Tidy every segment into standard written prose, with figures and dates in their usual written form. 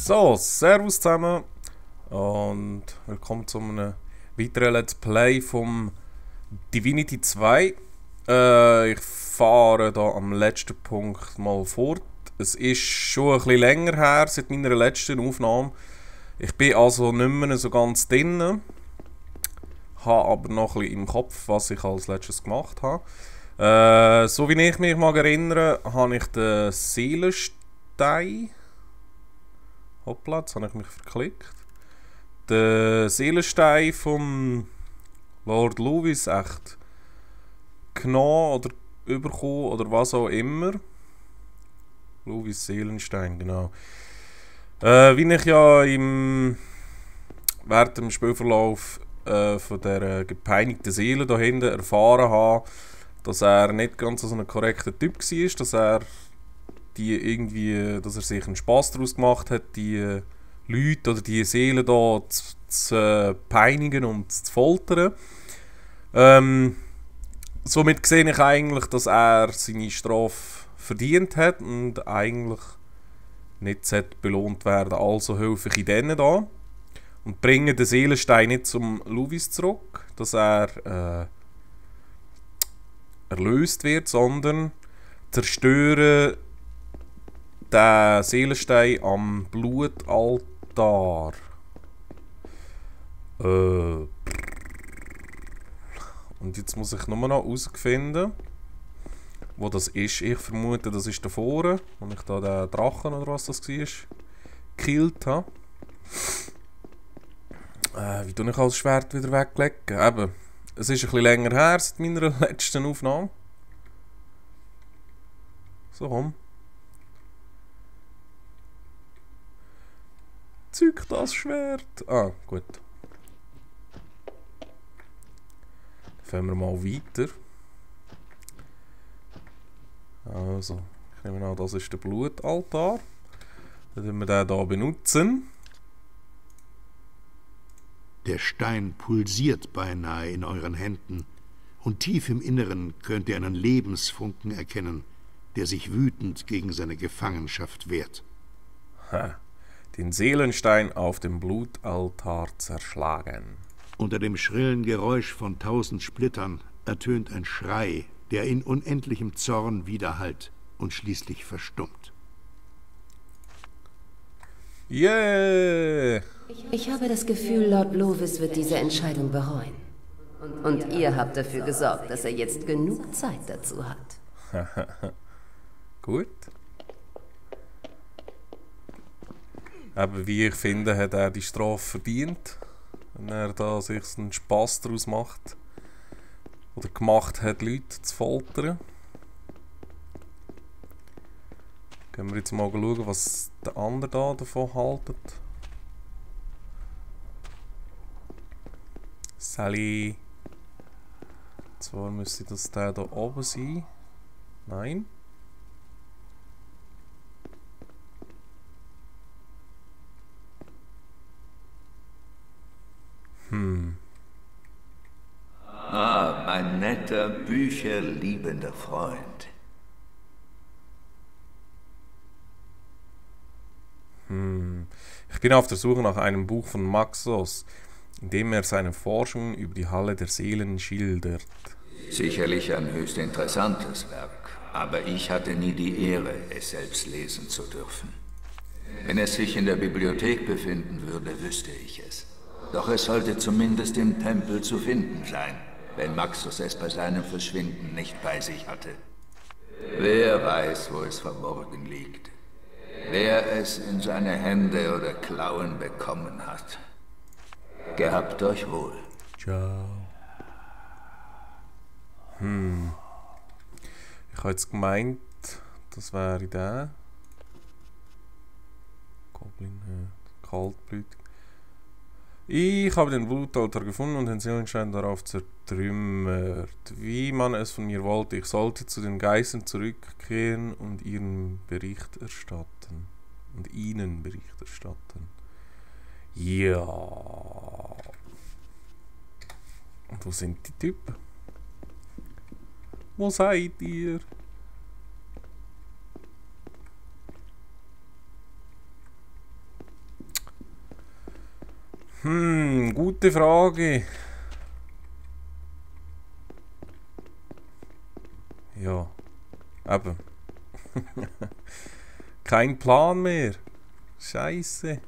So, servus zusammen und willkommen zu einem weiteren Let's Play vom Divinity 2. Ich fahre da am letzten Punkt mal fort. Es ist schon ein bisschen länger her seit meiner letzten Aufnahme. Ich bin also nicht mehr so ganz drin, habe aber noch ein bisschen im Kopf, was ich als letztes gemacht habe. So wie ich mich mal erinnere, habe ich den Seelenstein. Hoppla, jetzt habe ich mich verklickt. Den Seelenstein vom Lord Lewis echt genommen oder überkommen oder was auch immer. Lewis Seelenstein, genau. Wie ich ja während dem Spielverlauf von der gepeinigten Seele da hinten erfahren habe, dass er nicht ganz so ein korrekter Typ war, dass er sich einen Spass daraus gemacht hat, die Leute oder die Seelen da zu peinigen und zu foltern. Somit sehe ich eigentlich, dass er seine Strafe verdient hat und eigentlich nicht belohnt werden. Also helfe ich denen da und bringe den Seelenstein nicht zum Lewis zurück, dass er erlöst wird, sondern zerstöre den Seelenstein am Blutaltar. Und jetzt muss ich nur noch herausfinden, wo das ist. Ich vermute, das ist da vorne, wo ich da den Drachen oder was das war, gekillt habe. Wie tue ich das Schwert wieder weglegen? Eben, es ist ein bisschen länger her seit meiner letzten Aufnahme. So, komm. Zück das Schwert. Ah, gut. Dann fahren wir mal weiter. Also, ich nehme an, das ist der Blutaltar. Dann werden wir den hier benutzen. Der Stein pulsiert beinahe in euren Händen, und tief im Inneren könnt ihr einen Lebensfunken erkennen, der sich wütend gegen seine Gefangenschaft wehrt. Ha. Den Seelenstein auf dem Blutaltar zerschlagen. Unter dem schrillen Geräusch von 1000 Splittern ertönt ein Schrei, der in unendlichem Zorn widerhallt und schließlich verstummt. Yeah! Ich habe das Gefühl, Lord Lewis wird diese Entscheidung bereuen. Und ihr habt dafür gesorgt, dass er jetzt genug Zeit dazu hat. Gut. Aber wie ich finde, hat er die Strafe verdient, wenn er da sich einen Spass daraus macht. Oder gemacht hat, Leute zu foltern. Können wir jetzt mal schauen, was der andere da davon haltet. Sally. Zwar müsste das der da oben sein. Nein. Ah, mein netter, bücherliebender Freund. Ich bin auf der Suche nach einem Buch von Maxos, in dem er seine Forschungen über die Halle der Seelen schildert. Sicherlich ein höchst interessantes Werk, aber ich hatte nie die Ehre, es selbst lesen zu dürfen. Wenn es sich in der Bibliothek befinden würde, wüsste ich es. Doch es sollte zumindest im Tempel zu finden sein, wenn Maxus es bei seinem Verschwinden nicht bei sich hatte. Wer weiß, wo es verborgen liegt. Wer es in seine Hände oder Klauen bekommen hat. Gehabt euch wohl. Ciao. Ich habe jetzt gemeint, das wäre der. Goblin, kaltblütig. Ich habe den Blutaltar gefunden und den Seelenstein darauf zertrümmert. Wie man es von mir wollte, ich sollte zu den Geistern zurückkehren und ihnen Bericht erstatten. Ja. Und wo sind die Typen? Wo seid ihr? Gute Frage. Ja, eben. Kein Plan mehr. Scheiße.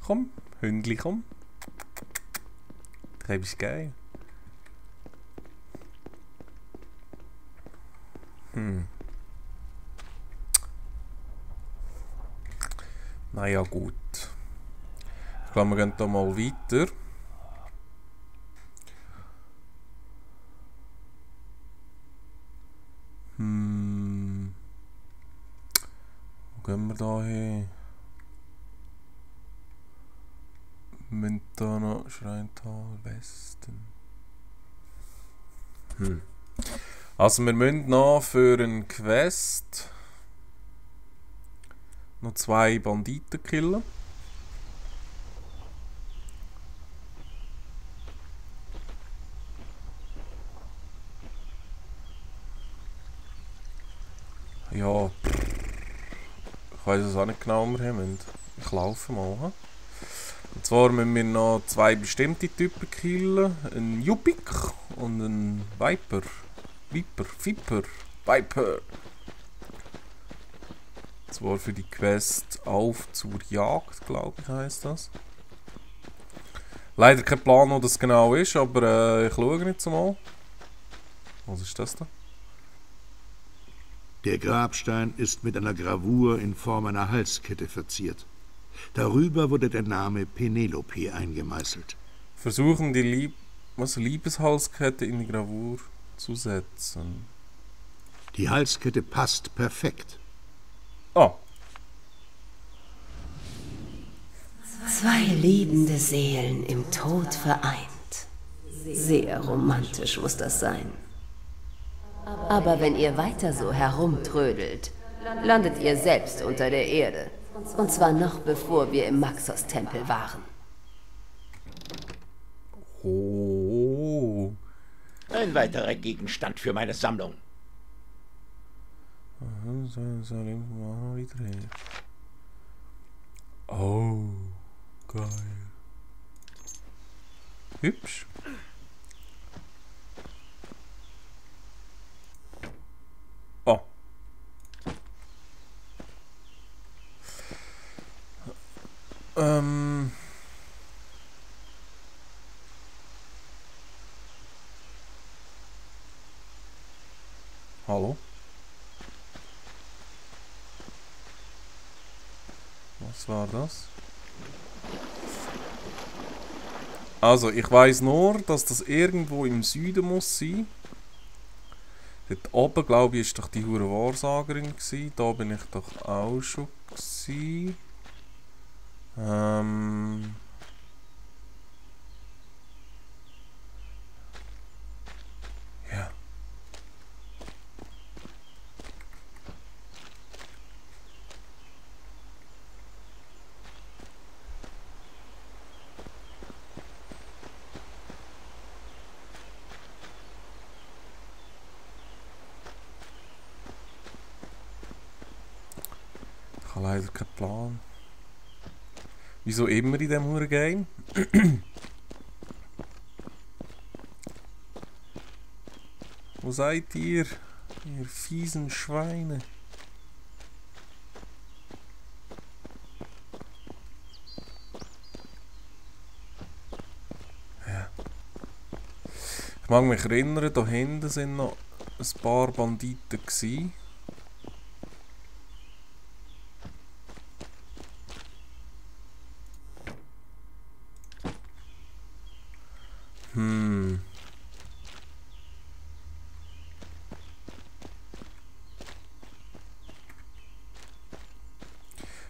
Komm, Hündli, komm. Das ist geil. Naja, gut. Ich glaube, wir gehen hier mal weiter. Wo gehen wir da hin? Wir müssen da noch Schreintal Westen. Also wir müssen noch für eine Quest noch 2 Banditen killen. Ja, ich weiß es auch nicht genau, wo wir hin müssen. Ich laufe mal. He? Und zwar müssen wir noch 2 bestimmte Typen killen. Ein Yupik und ein Viper. Viper. Und zwar für die Quest Auf zur Jagd, glaube ich, heisst das. Leider kein Plan, wo das genau ist, aber ich schaue jetzt mal. Was ist das da? Der Grabstein ist mit einer Gravur in Form einer Halskette verziert. Darüber wurde der Name Penelope eingemeißelt. Versuchen die Liebeshalskette in die Gravur zu setzen. Die Halskette passt perfekt. Ah. 2 liebende Seelen im Tod vereint. Sehr romantisch muss das sein. Aber wenn ihr weiter so herumtrödelt, landet ihr selbst unter der Erde. Und zwar noch bevor wir im Maxos-Tempel waren. Oh. Ein weiterer Gegenstand für meine Sammlung. Oh, geil. Hübsch. Oh. Hallo? Was war das? Also, ich weiß nur, dass das irgendwo im Süden muss sein. Dort oben, glaube ich, ist doch die hure Wahrsagerin gsi. Da bin ich doch auch schon gsi. Ja. Ich habe leider keinen Plan. Wieso immer in diesem hure Game? Wo seid ihr? Ihr fiesen Schweine. Ja. Ich mag mich erinnern, da hinten sind noch ein paar Banditen gsi.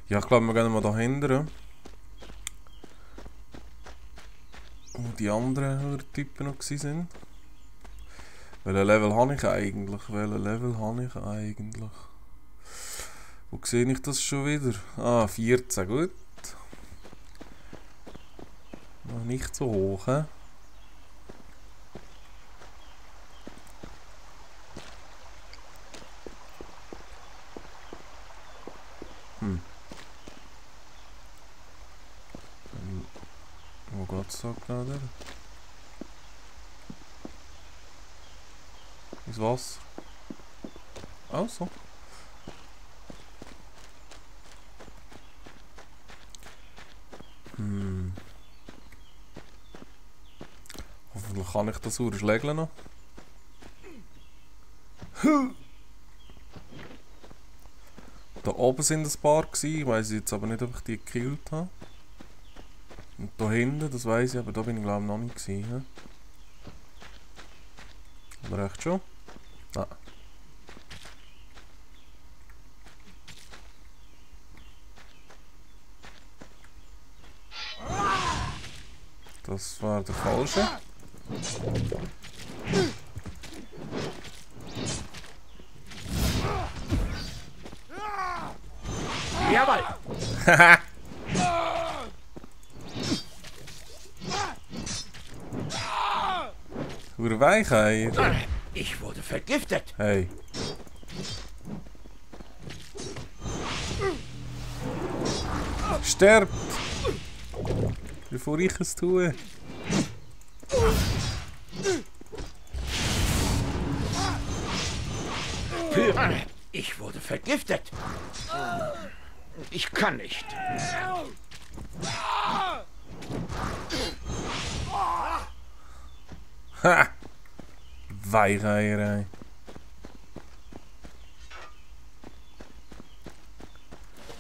Ja, ich glaube, wir gehen mal da hinten. Wo die anderen Typen noch waren. Welches Level habe ich eigentlich? Wo sehe ich das schon wieder? Ah, 14, gut. Noch nicht so hoch, he? geht's da gerade? Ins Wasser. Also. Hoffentlich kann ich das urschlägeln noch. Da oben sind ein paar gewesen. Ich weiss jetzt aber nicht, ob ich die gekillt habe. Und da hinten, das weiss ich, aber da bin ich glaube ich noch nicht gewesen. Oder echt schon? Nein. Das war der falsche. Jawohl! Haha! Weicheier. Ich wurde vergiftet. Hey. Sterbt! Bevor ich es tue. Ich wurde vergiftet. Ich kann nicht. Ha! Weicheierei.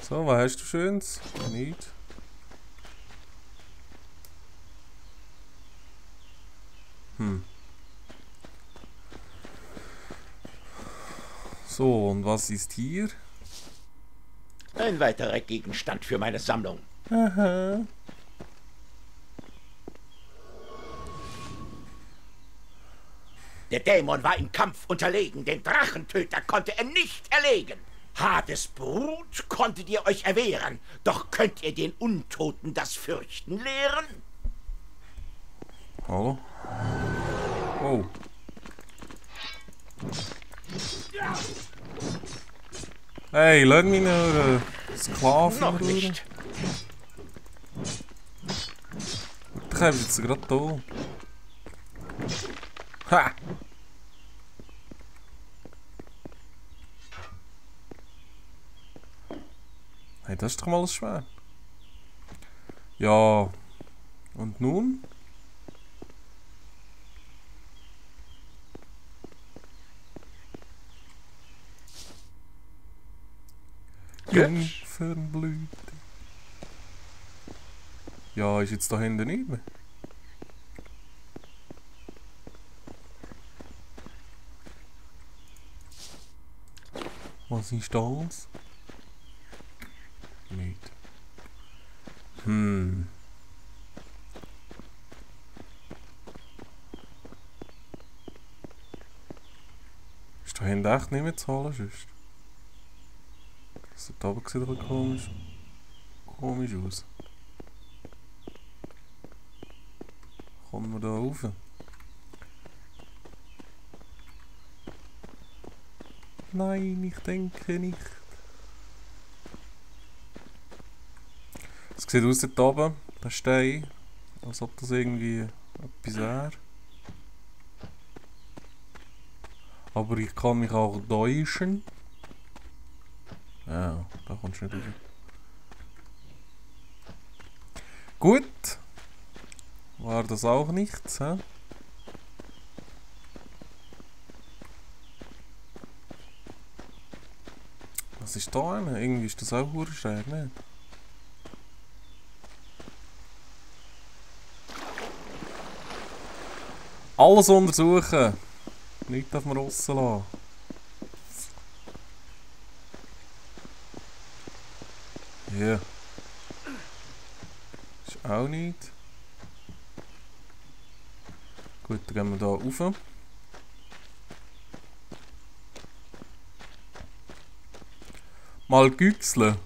So, was hast du Schönes? Nicht. So, und was ist hier? Ein weiterer Gegenstand für meine Sammlung. Aha. Der Dämon war im Kampf unterlegen, den Drachentöter konnte er nicht erlegen. Hades Brut konntet ihr euch erwehren, doch könnt ihr den Untoten das Fürchten lehren? Hallo? Oh. Hey, lass mich nur Sklaven Noch nicht. Ich habe jetzt gerade da. Ha! Hey, das ist doch mal ein Schwert. Ja. Und nun? Jungfernblüte. Ja, ist jetzt da hinten nicht mehr. Was ist das? Nicht. Ist da hinten echt nicht mehr zu holen, sonst? Das da oben sieht aber komisch aus. Kommen wir da rauf? Nein, ich denke nicht. Es sieht aus dort oben, der Stein, als ob das irgendwie etwas wäre. Aber ich kann mich auch täuschen. Ja, da kommst du nicht raus. Gut. War das auch nichts, hä? Was ist da einer? Irgendwie ist das auch schräg, nicht? Alles untersuchen! Nichts darf man rauslassen. Ja. Ist auch nicht. Gut, dann gehen wir da rauf. Mal güchseln.